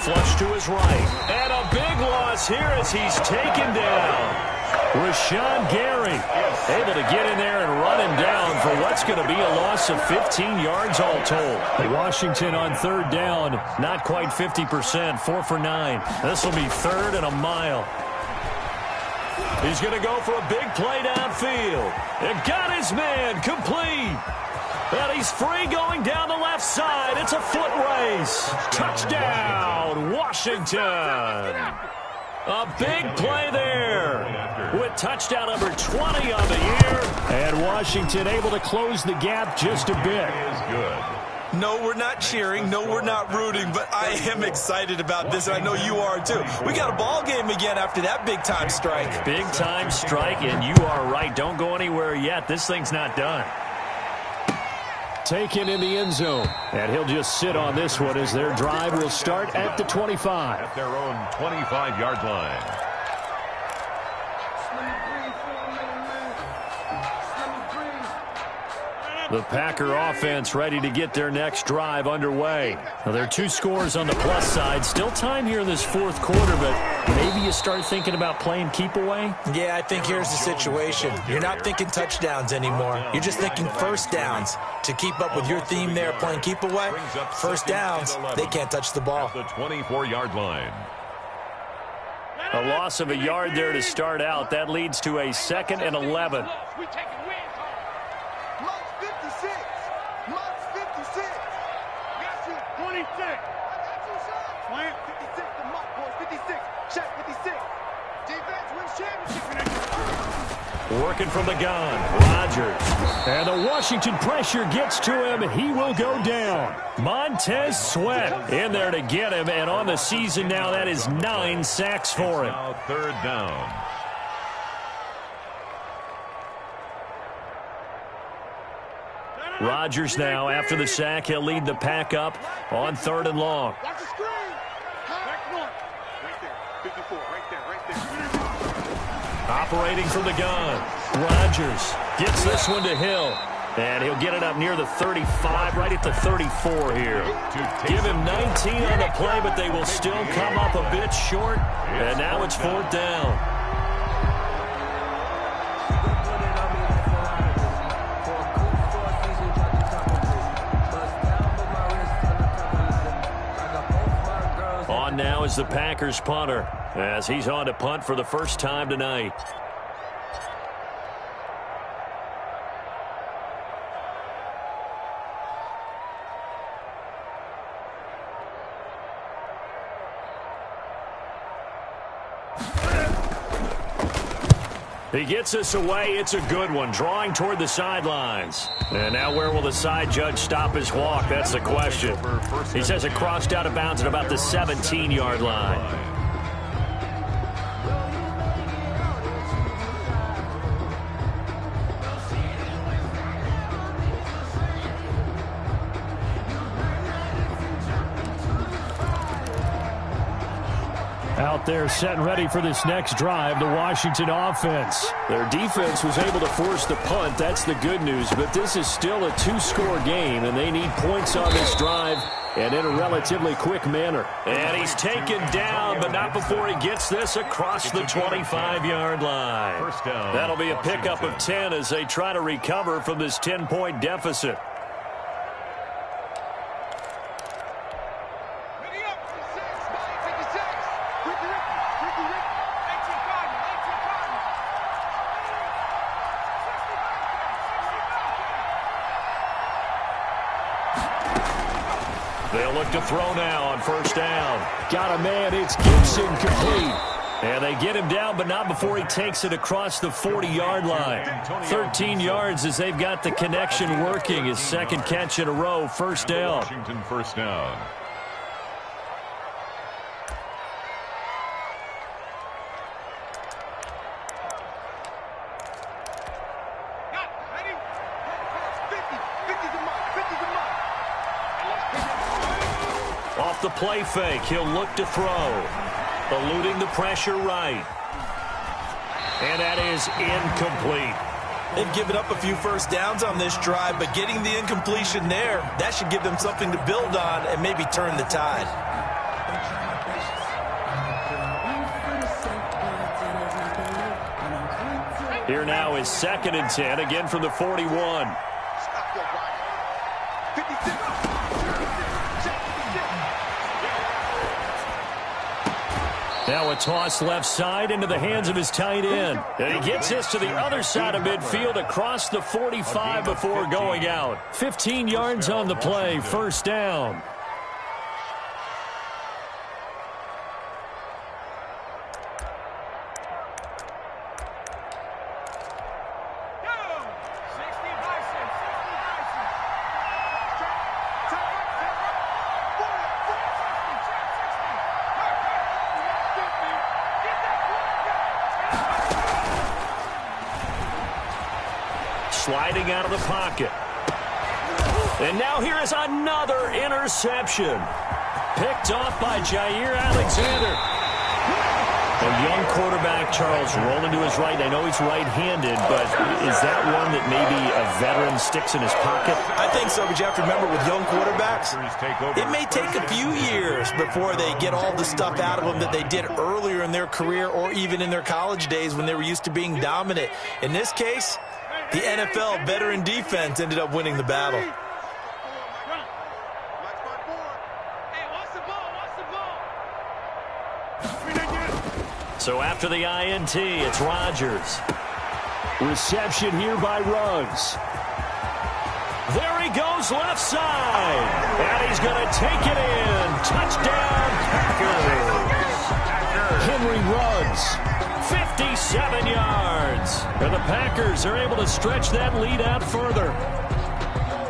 Flush to his right. And a big loss here as he's taken down. Rashawn Gary able to get in there and run him down for what's going to be a loss of 15 yards all told. Washington on 3rd down, not quite 50%, 4 for 9. This will be 3rd and a mile. He's going to go for a big play downfield. It got his man complete. And he's free going down the left side. It's a foot race. Touchdown, Washington. A big play there with touchdown number 20 on the year. And Washington able to close the gap just a bit. No, we're not cheering. No, we're not rooting. But I am excited about this, and I know you are too. We got a ball game again after that big-time strike. Big-time strike, and you are right. Don't go anywhere yet. This thing's not done. Taken in the end zone. And he'll just sit on this one as their drive will start at the 25. At their own 25-yard line. The Packer offense ready to get their next drive underway. Now, there are 2 scores on the plus side. Still time here in this 4th quarter, but maybe you start thinking about playing keep away? Yeah, I think here's the situation. You're not thinking touchdowns anymore. You're just thinking first downs. To keep up with your theme there, playing keep away, first downs, they can't touch the ball. At the 24-yard line. A loss of a yard there to start out. That leads to a 2nd and 11. Defense wins championship. Working from the gun, Rodgers. And the Washington pressure gets to him. He will go down. Montez Sweat in there to get him. And on the season now, that is 9 sacks for him. Now third down. Rodgers now, after the sack, he'll lead the pack up on 3rd and long. Watch the screen. Back north. Right there. 54. Right there. Operating from the gun, Rodgers gets this one to Hill. And he'll get it up near the 35, right at the 34 here. Give him 19 on the play, but they will still come up a bit short. And now it's 4th down. On now is the Packers punter, as he's on to punt for the first time tonight. He gets this away. It's a good one, drawing toward the sidelines. And now where will the side judge stop his walk? That's the question. He says it crossed out of bounds at about the 17-yard line. Out there set and ready for this next drive, the Washington offense. Their defense was able to force the punt. That's the good news. But this is still a 2-score game, and they need points on this drive and in a relatively quick manner. And he's taken down, but not before he gets this across the 25-yard line. First down, That'll be a pickup of 10 as they try to recover from this 10-point deficit. They'll look to throw now on 1st down. Got a man, it's Gibson, complete. And they get him down, but not before he takes it across the 40-yard line. 13 yards as they've got the connection working. His second catch in a row, 1st down. Washington first down. Off the play fake, he'll look to throw. Eluding the pressure right. And that is incomplete. They've given up a few first downs on this drive, but getting the incompletion there, that should give them something to build on and maybe turn the tide. Here now is 2nd and 10, again from the 41. Now a toss left side into the hands of his tight end. And he gets this to the other side of midfield across the 45 before going out. 15 yards on the play, 1st down. Sliding out of the pocket. And now here is another interception. Picked off by Jair Alexander. A young quarterback, Charles, rolling to his right. I know he's right-handed, but is that one that maybe a veteran sticks in his pocket? I think so, but you have to remember with young quarterbacks, it may take a few years before they get all the stuff out of them that they did earlier in their career or even in their college days when they were used to being dominant. In this case, the NFL veteran defense ended up winning the battle. So after the INT, it's Rodgers. Reception here by Ruggs. There he goes left side. And he's going to take it in. Touchdown, Packers. Henry Ruggs, 57 yards. And the Packers are able to stretch that lead out further.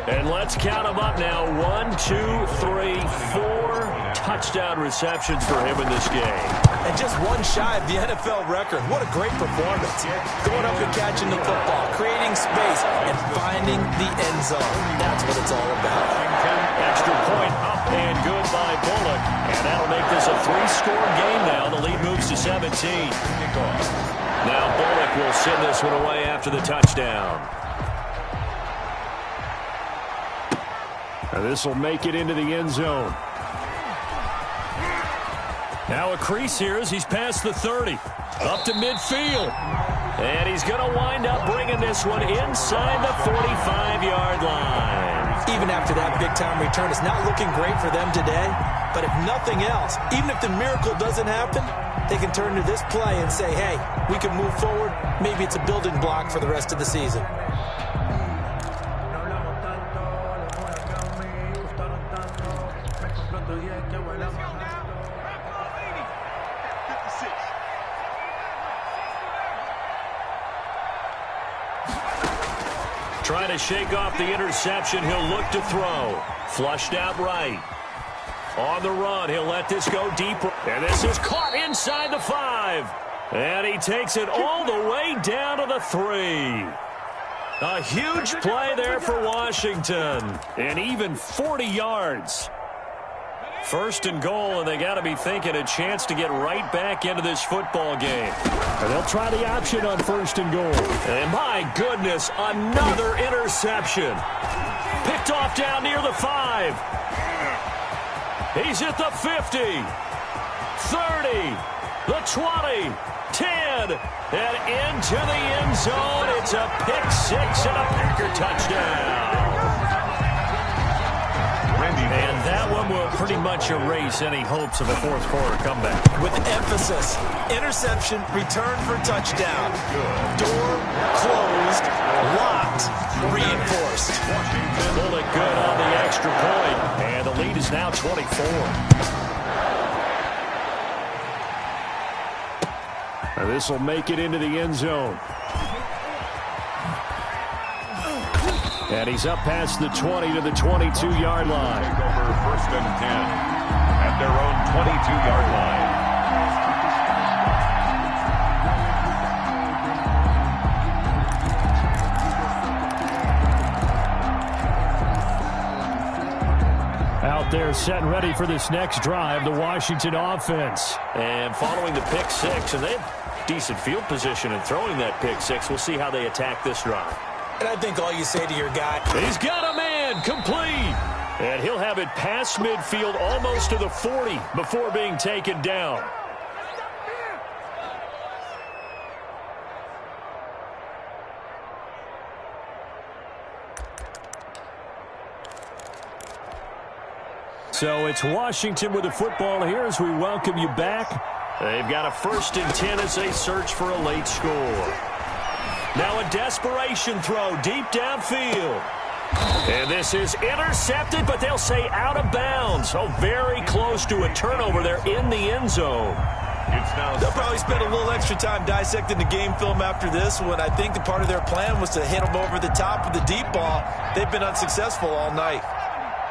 And let's count them up now. 1, 2, 3, 4 touchdown receptions for him in this game. And just one shy of the NFL record. What a great performance. Going up and catching the football, creating space, and finding the end zone. That's what it's all about. Extra point up and good by Bullock. And that'll make this a 3-score game now. The lead moves to 17. Now Bullock will send this one away after the touchdown. This will make it into the end zone. Now a crease here as he's past the 30. Up to midfield. And he's going to wind up bringing this one inside the 45-yard line. Even after that big-time return, it's not looking great for them today. But if nothing else, even if the miracle doesn't happen, they can turn to this play and say, hey, we can move forward. Maybe it's a building block for the rest of the season. Trying to shake off the interception. He'll look to throw. Flushed out right. On the run, he'll let this go deeper. And this is caught inside the 5. And he takes it all the way down to the 3. A huge play there for Washington. And even 40 yards. First and goal, and they got to be thinking a chance to get right back into this football game. And they'll try the option on first and goal. And my goodness, another interception. Picked off down near the 5. He's at the 50, 30, the 20, 10, and into the end zone. It's a pick 6 and a Packer touchdown. And that one will pretty much erase any hopes of a fourth quarter comeback. With emphasis, interception, return for touchdown. Door closed, locked, reinforced. Bullock good on the extra point, and the lead is now 24. And this will make it into the end zone. And he's up past the 20 to the 22-yard line. Take over first and 10 at their own 22-yard line. Out there set and ready for this next drive, the Washington offense. And following the pick 6, and they have decent field position in throwing that pick 6. We'll see how they attack this drive. And I think all you say to your guy, he's got a man, complete. And he'll have it past midfield almost to the 40 before being taken down. So it's Washington with the football here as we welcome you back. They've got a first and 10 as they search for a late score. Now a desperation throw deep downfield. And this is intercepted, but they'll say out of bounds. So very close to a turnover there in the end zone. They'll probably spend a little extra time dissecting the game film after this one. I think the part of their plan was to hit them over the top with the deep ball. They've been unsuccessful all night.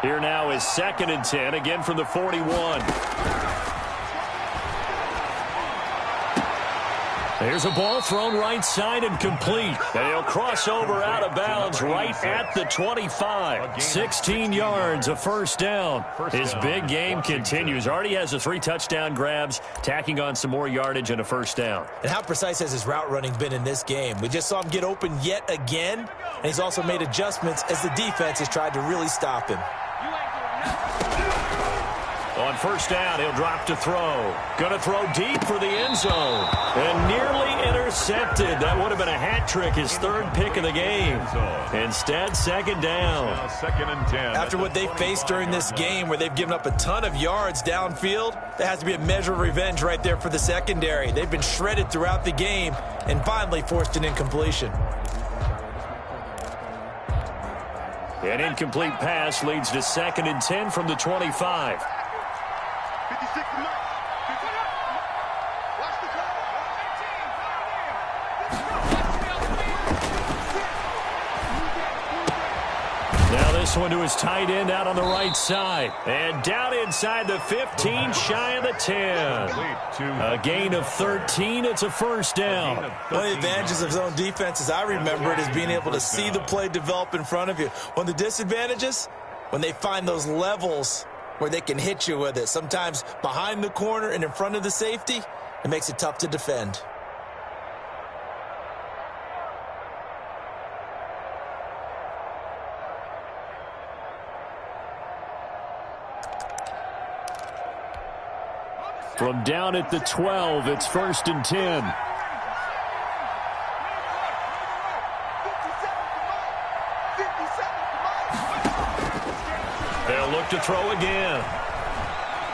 Here now is second and 10, again from the 41. There's a ball thrown right side and complete. And he'll cross over out of bounds right at the 25. 16 yards, a first down. His big game continues. Already has the 3 touchdown grabs, tacking on some more yardage and a first down. And how precise has his route running been in this game? We just saw him get open yet again, and he's also made adjustments as the defense has tried to really stop him. On first down, he'll drop to throw. Going to throw deep for the end zone. And nearly intercepted. That would have been a hat trick, his 3rd pick of the game. Instead, second down. Second and 10. After what they faced during this game where they've given up a ton of yards downfield, there has to be a measure of revenge right there for the secondary. They've been shredded throughout the game and finally forced an incompletion. An incomplete pass leads to second and 10 from the 25. 56 to Mike. Watch the call. this one to his tight end out on the right side. And down inside the 15, shy of the 10. A gain of 13. It's a first down. One of the advantages of zone defense, as I remember it, is being able to see the play develop in front of you. One of the disadvantages, when they find those levels where they can hit you with it, sometimes behind the corner and in front of the safety, it makes it tough to defend. From down at the 12, it's 1st and 10. They'll look to throw again.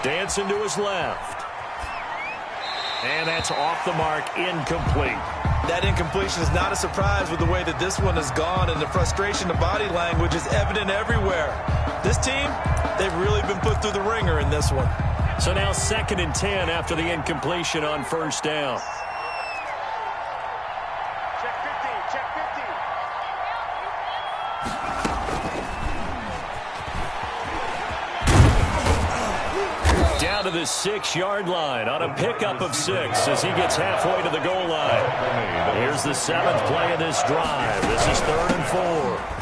Dancing to his left. And that's off the mark, incomplete. That incompletion is not a surprise with the way that this one has gone, and the frustration of body language is evident everywhere. This team, they've really been put through the ringer in this one. So now 2nd and 10 after the incompletion on 1st down. Check 15, check 15. Down to the 6-yard line on a pickup of 6 as he gets halfway to the goal line. Here's the 7th play of this drive. This is 3rd and 4.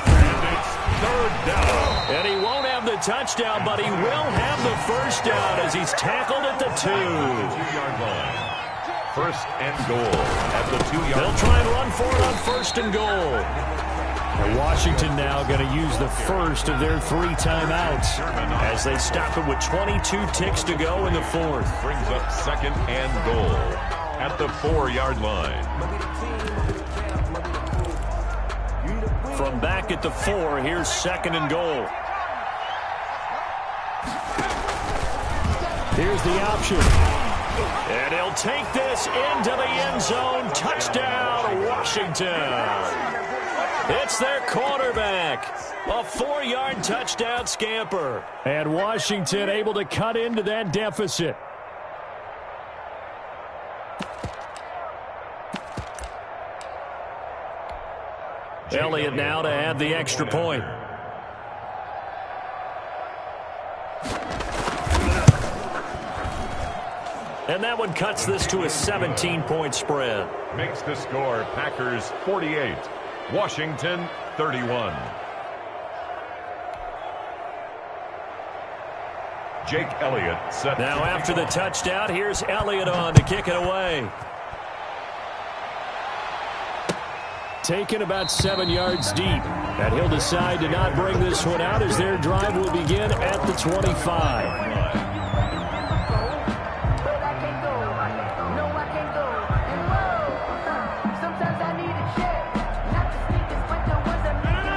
And it's 3rd down. And he won't have the touchdown, but he will have the first down as he's tackled at the 2. 2-yard line. 1st and goal at the 2-yard line. They'll try and run for it on 1st and goal. And Washington now going to use the first of their 3 timeouts as they stop it with 22 ticks to go in the 4th. Brings up 2nd and goal at the 4-yard line. From back at the 4, here's 2nd and goal. Here's the option. And he'll take this into the end zone. Touchdown, Washington. It's their quarterback. A 4-yard touchdown scamper. And Washington able to cut into that deficit. Elliott now to add the extra point. And that one cuts this to a 17-point spread. Makes the score Packers 48, Washington 31. Jake Elliott set. Now after the touchdown, here's Elliott on to kick it away. Taken about 7 yards deep. And he'll decide to not bring this one out as their drive will begin at the 25.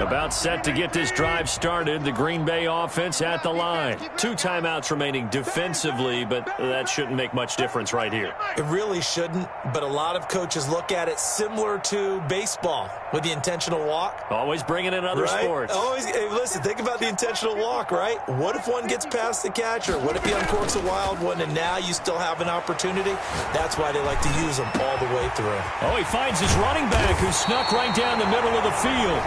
About set to get this drive started. The Green Bay offense at the line. 2 timeouts remaining defensively, but that shouldn't make much difference right here. It really shouldn't, but a lot of coaches look at it similar to baseball with the intentional walk. Always bringing in other sports. Always, hey, listen, think about the intentional walk, right? What if one gets past the catcher? What if he uncorks a wild one and now you still have an opportunity? That's why they like to use them all the way through. Oh, he finds his running back who snuck right down the middle of the field.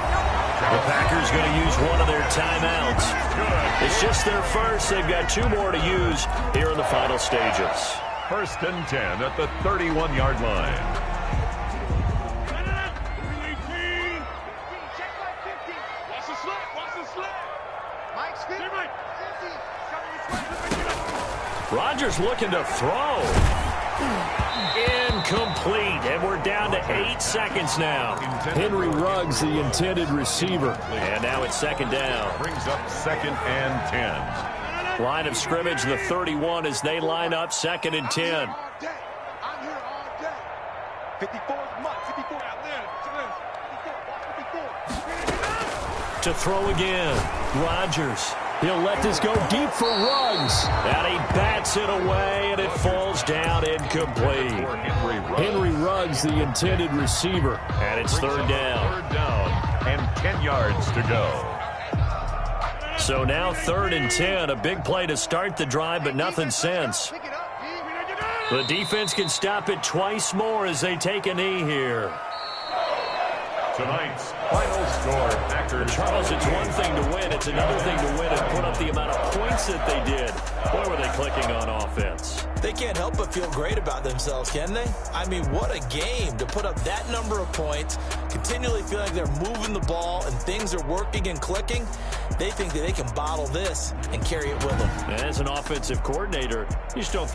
The Packers going to use one of their timeouts. It's just their first. They've got 2 more to use here in the final stages. 1st and 10 at the 31-yard line. Check like 50. Watch the slip, watch the slip. Mike, spin. Rodgers looking to throw. Incomplete, and we're down to 8 seconds now. Henry Ruggs, the intended receiver. And now it's 2nd down. Brings up 2nd and 10. Line of scrimmage, the 31 as they line up 2nd and 10. I'm here all day. 54 is Mike, 54 out there. 54. To throw again, Rodgers. He'll let this go deep for Ruggs. And he bats it away, and it falls down incomplete. Henry Ruggs, the intended receiver. And it's 3rd down. 3rd down and 10 yards to go. So now 3rd and 10. A big play to start the drive, but nothing since. The defense can stop it twice more as they take a knee here. Tonight's final score, Packers. Charles, it's one thing to win. It's another thing to win and put up the amount of points that they did. Boy, were they clicking on offense. They can't help but feel great about themselves, can they? I mean, what a game to put up that number of points, continually feel like they're moving the ball and things are working and clicking. They think that they can bottle this and carry it with them. And as an offensive coordinator, you just don't